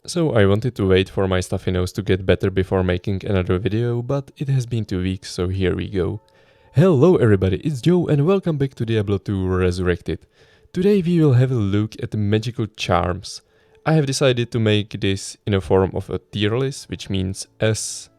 So I wanted to wait for my stuffy nose to get better before making another video, but it has been 2 weeks, so here we go. Hello everybody, it's Joe and welcome back to Diablo 2 Resurrected. Today we will have a look at the magical charms. I have decided to make this in a form of a tier list, which means S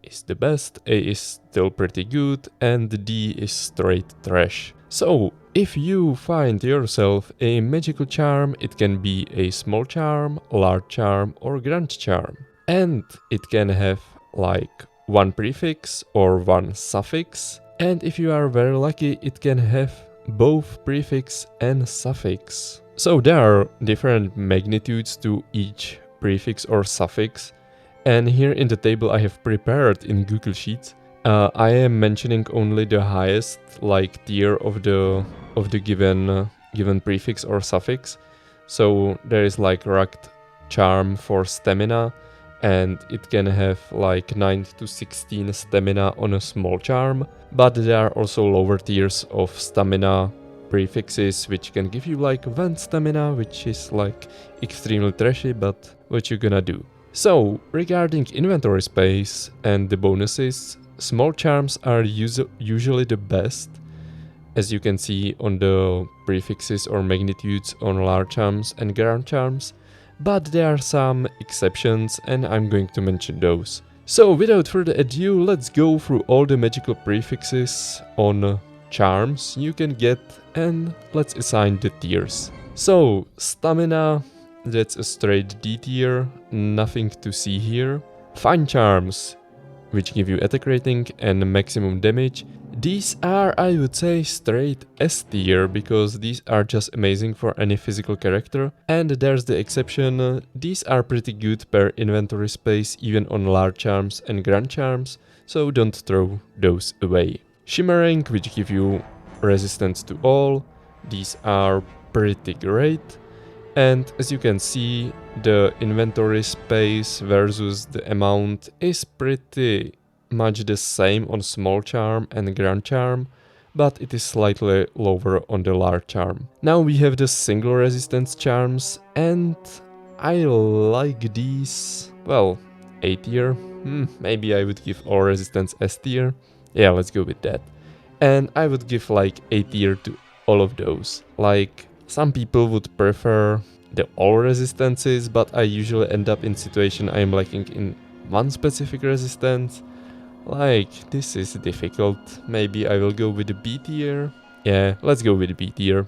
is the best, A is still pretty good, and D is straight trash. So, if you find yourself a magical charm, it can be a small charm, large charm, or grand charm. And it can have like one prefix or one suffix. And if you are very lucky, it can have both prefix and suffix. So there are different magnitudes to each prefix or suffix. And here in the table I have prepared in Google Sheets. I am mentioning only the highest like tier of the given prefix or suffix. So there is like rugged charm for stamina, and it can have like 9 to 16 stamina on a small charm. But there are also lower tiers of stamina prefixes which can give you like 1 stamina, which is like extremely trashy, but what you gonna do? So, regarding inventory space and the bonuses, small charms are usually the best, as you can see on the prefixes or magnitudes on large charms and grand charms, but there are some exceptions and I'm going to mention those. So, without further ado, let's go through all the magical prefixes on charms you can get and let's assign the tiers. So, stamina. That's a straight D tier, nothing to see here. Fine charms, which give you attack rating and maximum damage. These are, I would say, straight S tier, because these are just amazing for any physical character. And there's the exception, these are pretty good per inventory space, even on large charms and grand charms, so don't throw those away. Shimmering, which give you resistance to all. These are pretty great. And as you can see, the inventory space versus the amount is pretty much the same on small charm and grand charm, but it is slightly lower on the large charm. Now we have the single resistance charms, and I like these, well, A tier. Maybe I would give all resistance S tier. Yeah, let's go with that. And I would give like A tier to all of those. Like, some people would prefer the all resistances, but I usually end up in situation I am lacking in one specific resistance. Like, this is difficult. Maybe I will go with the B tier. Yeah, let's go with the B tier.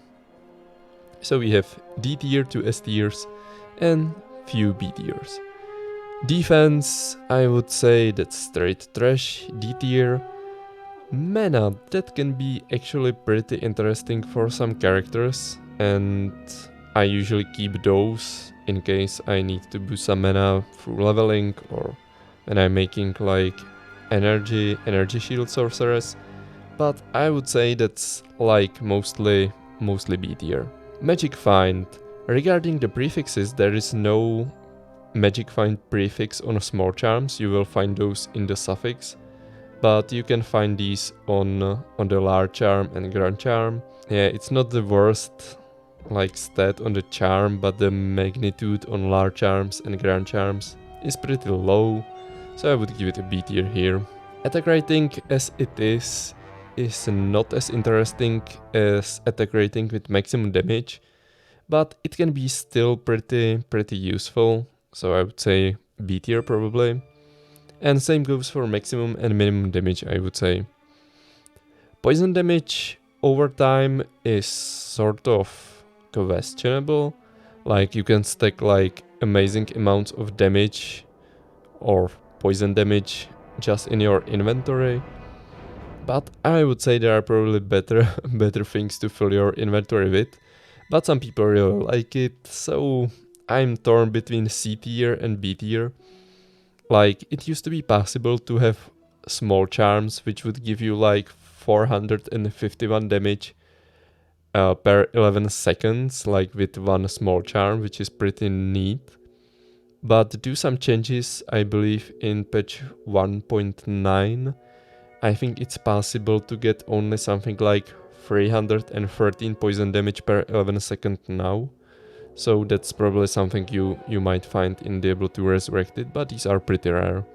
So we have D tier to S tiers and few B tiers. Defense, I would say that's straight trash, D tier. Mana, that can be actually pretty interesting for some characters, and I usually keep those in case I need to boost some mana through leveling or when I'm making like energy shield sorceress, but I would say that's like mostly B tier. Magic Find. Regarding the prefixes, there is no Magic Find prefix on small charms, you will find those in the suffix. But you can find these on the large charm and grand charm. Yeah, it's not the worst like stat on the charm, but the magnitude on large charms and grand charms is pretty low, so I would give it a B tier here. Attack rating as it is not as interesting as attack rating with maximum damage, but it can be still pretty useful, so I would say B tier probably. And same goes for maximum and minimum damage, I would say. Poison damage over time is sort of questionable. Like, you can stack like amazing amounts of damage or poison damage just in your inventory. But I would say there are probably better things to fill your inventory with. But some people really like it, so I'm torn between C tier and B tier. Like, it used to be possible to have small charms which would give you like 451 damage per 11 seconds, like with one small charm, which is pretty neat. But due to some changes, I believe in patch 1.9, I think it's possible to get only something like 313 poison damage per 11 seconds now. So that's probably something you might find in Diablo 2 Resurrected, but these are pretty rare.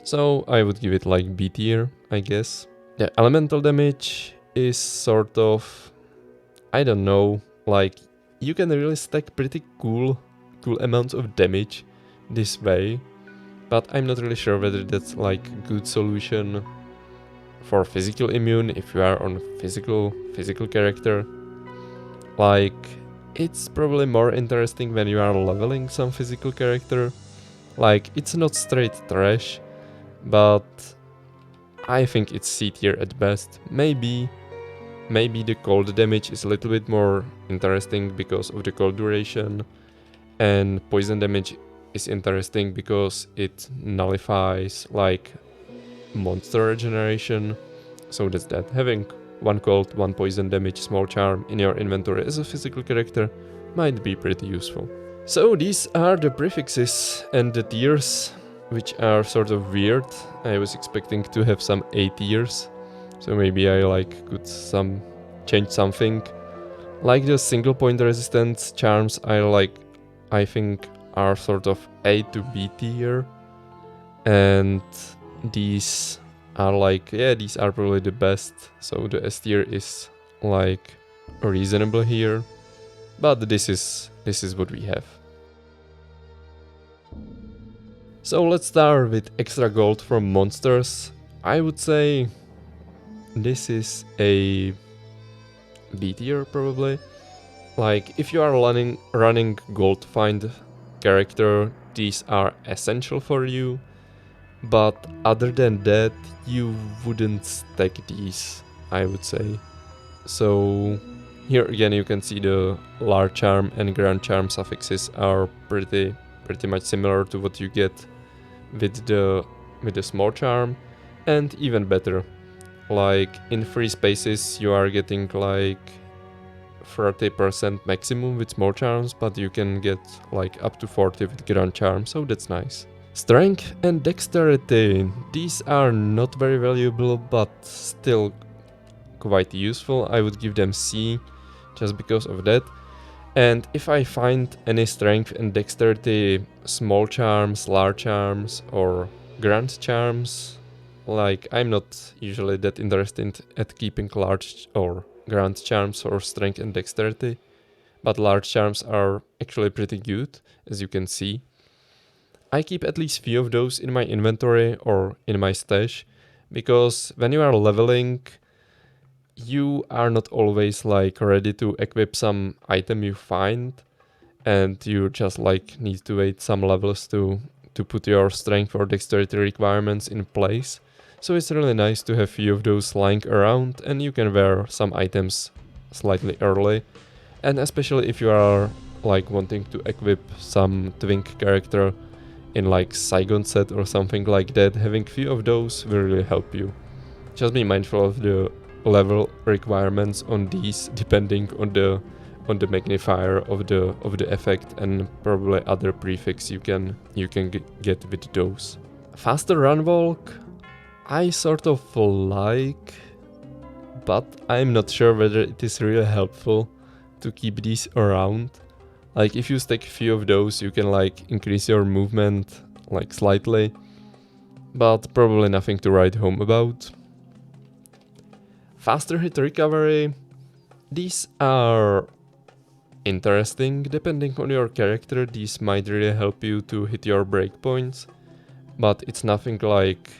So I would give it like B tier, I guess. The elemental damage is sort of, I don't know, like you can really stack pretty cool amounts of damage this way, but I'm not really sure whether that's like a good solution for physical immune if you are on physical character. Like, it's probably more interesting when you are leveling some physical character. Like, it's not straight trash, but I think it's C tier at best. Maybe the cold damage is a little bit more interesting because of the cold duration, and poison damage is interesting because it nullifies like monster regeneration. So that's that. Having one cold, one poison damage small charm in your inventory as a physical character might be pretty useful. So these are the prefixes and the tiers, which are sort of weird. I was expecting to have some A tiers, so maybe I could change something. Like the single point resistance charms, I think are sort of A to B tier, and these are these are probably the best. So the S tier is like reasonable here, but this is what we have. So let's start with extra gold from monsters. I would say this is a B tier probably. Like if you are running gold find character, these are essential for you. But other than that, you wouldn't stack these, I would say. So here again you can see the large charm and grand charm suffixes are pretty much similar to what you get with the small charm, and even better. Like in free spaces you are getting like 30% maximum with small charms, but you can get like up to 40 with grand charm, so that's nice. Strength and dexterity, these are not very valuable but still quite useful. I would give them C just because of that. And if I find any strength and dexterity small charms, large charms or grand charms, like I'm not usually that interested at keeping large or grand charms or strength and dexterity, but large charms are actually pretty good, as you can see. I keep at least few of those in my inventory or in my stash, because when you are leveling, you are not always like ready to equip some item you find, and you just like need to wait some levels to put your strength or dexterity requirements in place. So it's really nice to have few of those lying around, and you can wear some items slightly early. And especially if you are like wanting to equip some twink character in like Saigon set or something like that, having few of those will really help you. Just be mindful of the level requirements on these depending on the magnifier of the effect, and probably other prefix you can get with those. Faster run walk, I sort of like, but I'm not sure whether it is really helpful to keep these around. Like if you stack a few of those, you can like increase your movement like slightly, but probably nothing to write home about. Faster hit recovery, these are interesting. Depending on your character, these might really help you to hit your breakpoints, but it's nothing like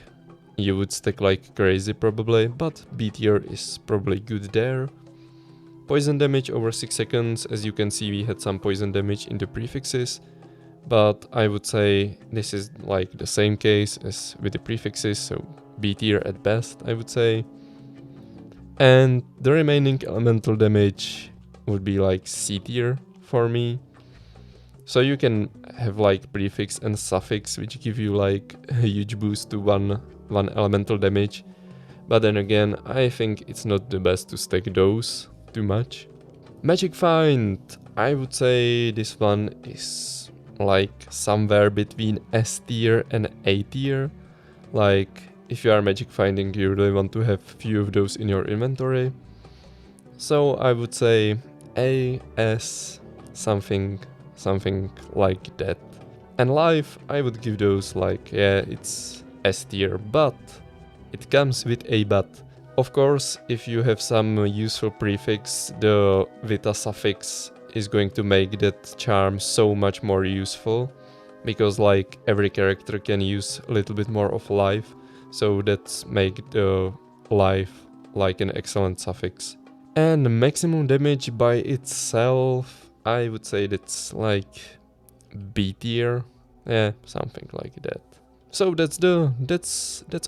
you would stack like crazy probably, but B tier is probably good there. Poison damage over 6 seconds, as you can see we had some poison damage in the prefixes, but I would say this is like the same case as with the prefixes, so B tier at best I would say. And the remaining elemental damage would be like C tier for me. So you can have like prefix and suffix which give you like a huge boost to one elemental damage, but then again I think it's not the best to stack those too much. Magic Find, I would say this one is like somewhere between S tier and A tier. Like if you are magic finding, you really want to have few of those in your inventory. So I would say A, S, something something like that. And life, I would give those like, yeah, it's S tier, but it comes with a but. Of course, if you have some useful prefix, the with a suffix is going to make that charm so much more useful, because like every character can use a little bit more of life, so that's make the life like an excellent suffix. And maximum damage by itself, I would say that's like B tier, yeah, something like that. So that's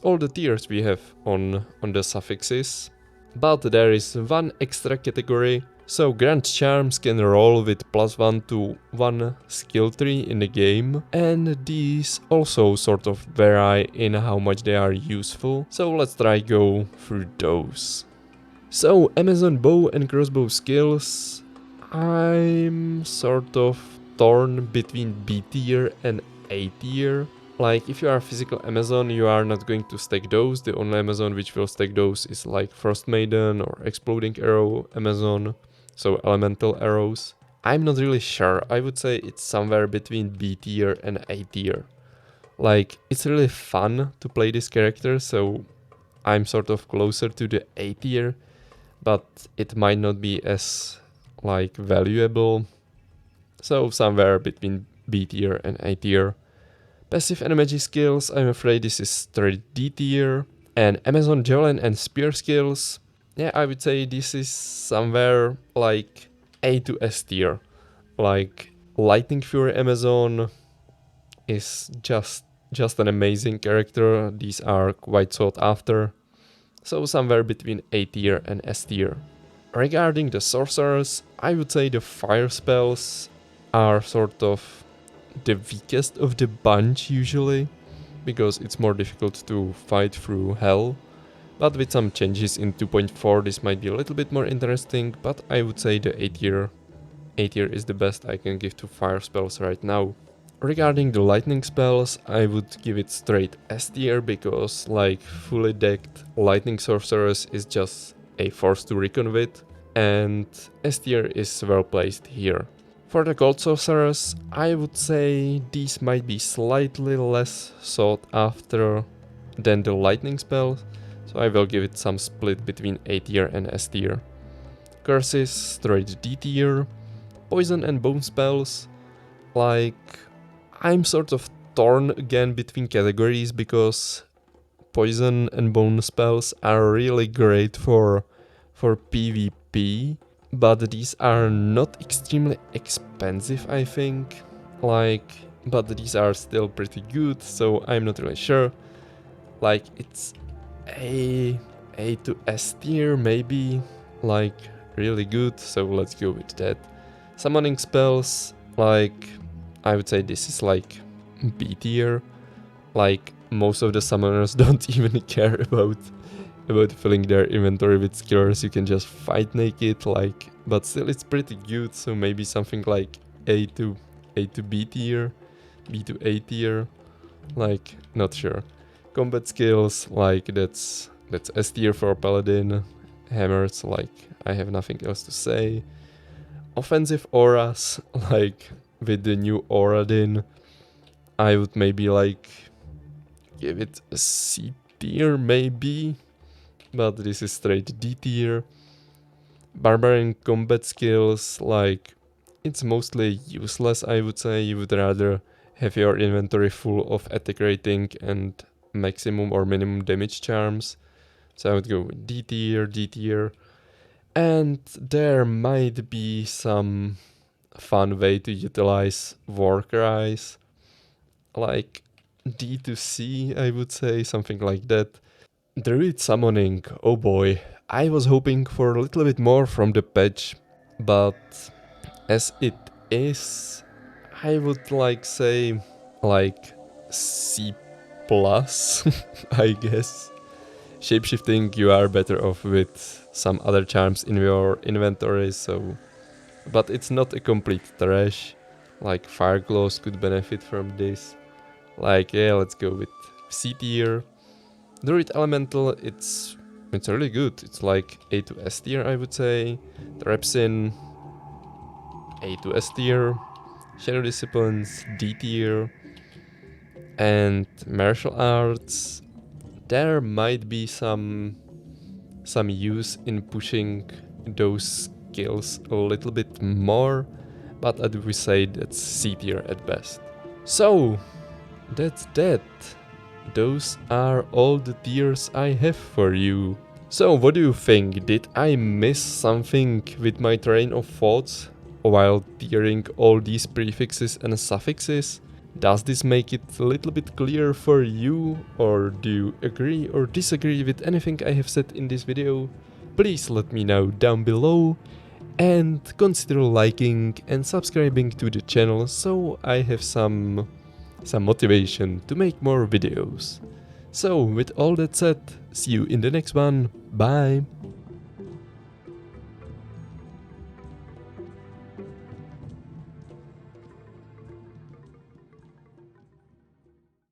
all the tiers we have on the suffixes. But there is one extra category. So Grand Charms can roll with +1 to 1 skill tree in the game, and these also sort of vary in how much they are useful. So let's try go through those. So Amazon bow and crossbow skills, I'm sort of torn between B tier and A tier. Like, if you are a physical Amazon, you are not going to stack those. The only Amazon which will stack those is like Frost Maiden or Exploding Arrow Amazon, so elemental arrows. I'm not really sure. I would say it's somewhere between B tier and A tier. Like, it's really fun to play this character, so I'm sort of closer to the A tier, but it might not be as like valuable. So somewhere between B tier and A tier. Passive and magic skills, I'm afraid this is straight D tier. And Amazon Javelin and Spear skills, yeah, I would say this is somewhere like A to S tier. Like, Lightning Fury Amazon is just an amazing character. These are quite sought after. So somewhere between A tier and S tier. Regarding the sorcerers, I would say the fire spells are sort of the weakest of the bunch usually, because it's more difficult to fight through hell. But with some changes in 2.4 this might be a little bit more interesting, but I would say the A tier is the best I can give to fire spells right now. Regarding the lightning spells, I would give it straight S tier, because like fully decked lightning sorcerers is just a force to reckon with, and S tier is well placed here. For the gold sorcerers, I would say these might be slightly less sought after than the lightning spells, so I will give it some split between A tier and S tier. Curses, straight D tier. Poison and bone spells, like, I'm sort of torn again between categories, because poison and bone spells are really great for PvP, but these are not extremely expensive, I think. Like, but these are still pretty good, so I'm not really sure. Like, it's A to S tier maybe, like really good, so let's go with that. Summoning spells, like, I would say this is like B tier. Like, most of the summoners don't even care about filling their inventory with skillers. You can just fight naked, like, but still it's pretty good, so maybe something like A to B tier, B to A tier, like, not sure. Combat skills, like, that's S tier for Paladin. Hammers, like, I have nothing else to say. Offensive auras, like, with the new Auradin, I would maybe like give it a C tier maybe, but this is straight D tier. Barbarian combat skills, like, it's mostly useless, I would say. You would rather have your inventory full of attack rating and maximum or minimum damage charms. So I would go with D tier. And there might be some fun way to utilize war cries, like D to C, I would say, something like that. Druid summoning, oh boy, I was hoping for a little bit more from the patch, but as it is, I would like say like C plus, I guess. Shapeshifting, you are better off with some other charms in your inventory, so, but it's not a complete trash. Like, Fire Glows could benefit from this. Like, yeah, let's go with C tier. Druid Elemental, it's really good. It's like A to S tier, I would say. Trapsin, A to S tier. Shadow disciplines, D tier, and martial arts. There might be some use in pushing those skills a little bit more, but I would say that's C tier at best. So that's that. Those are all the tiers I have for you. So what do you think? Did I miss something with my train of thoughts while tiering all these prefixes and suffixes? Does this make it a little bit clearer for you, or do you agree or disagree with anything I have said in this video? Please let me know down below, and consider liking and subscribing to the channel so I have some motivation to make more videos. So with all that said, see you in the next one, bye!